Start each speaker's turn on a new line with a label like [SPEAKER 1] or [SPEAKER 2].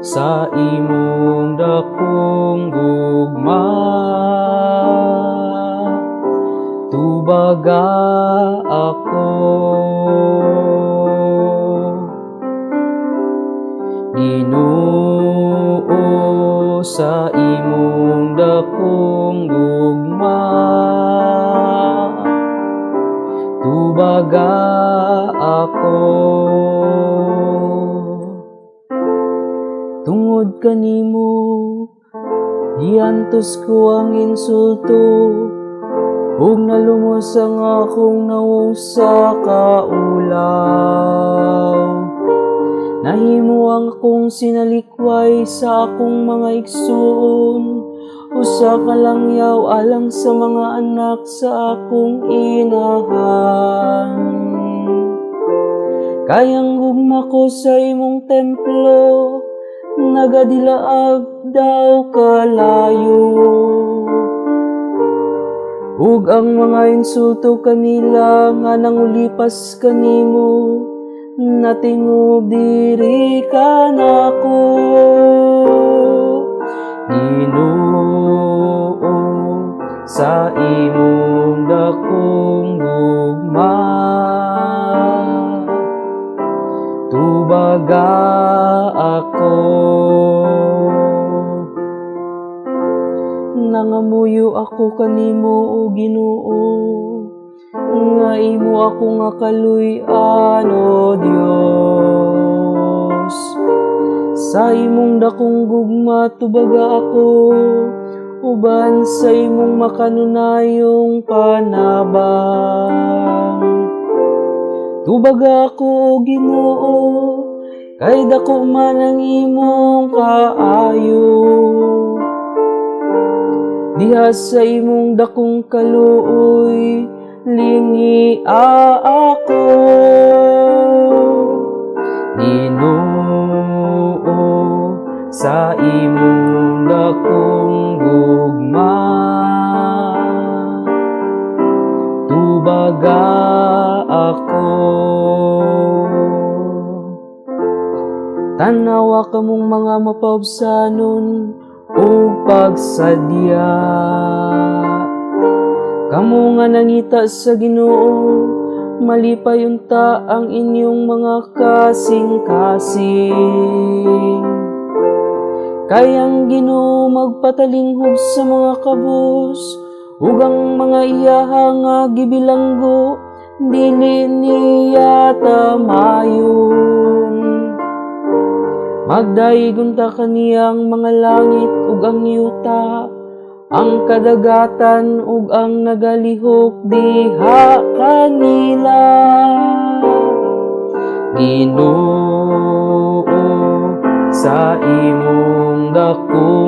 [SPEAKER 1] sa imong dakong gugma. Tubaga ako, Ginoo, sa imong dakong gugma. Tubaga ako, tungod kanimo giantos ko ang insulto, ug nalumos ang akong nawong sa kaulaw. Nahimo ang akong sinalikway sa akong mga igsoon, usa ka langyaw alang sa mga anak sa akong inahan. Kayang gugma ko sa imong templo, nagadilaag daw kalayo. Ug ang mga insulto kanila nga nangulipas kanimo, natingog diri ka nako. Ginoo, sa imong dakong gugma. Tubaga ako, nangamuyo ako kanimo o Ginoo, nga imo ako nga kaluy-an o Dios. Sa imong dakong gugma tubaga ako, uban sa imong makanunayong panabang. Tubaga ako o Ginoo, kay dako man ang imong kaayo. Diha sa imong dakong kaluoy, lingi ako. Ginoo, sa imong dakong gugma. Tubaga ako, tanawa ka mong mga mapaubsanon o pagsadya. Kamu nga nangita sa Ginoo, malipay unta ang inyong mga kasing-kasing. Kayang Ginoo magpatalinghog sa mga kabus, ug ang mga iyaha nga gibilanggo, dili niya tamayon. Magdayigon ta kaniyang mga langit ug ang yuta, ang kadagatan ug ang nagalihok diha kanila. Ginoo, sa imong dakong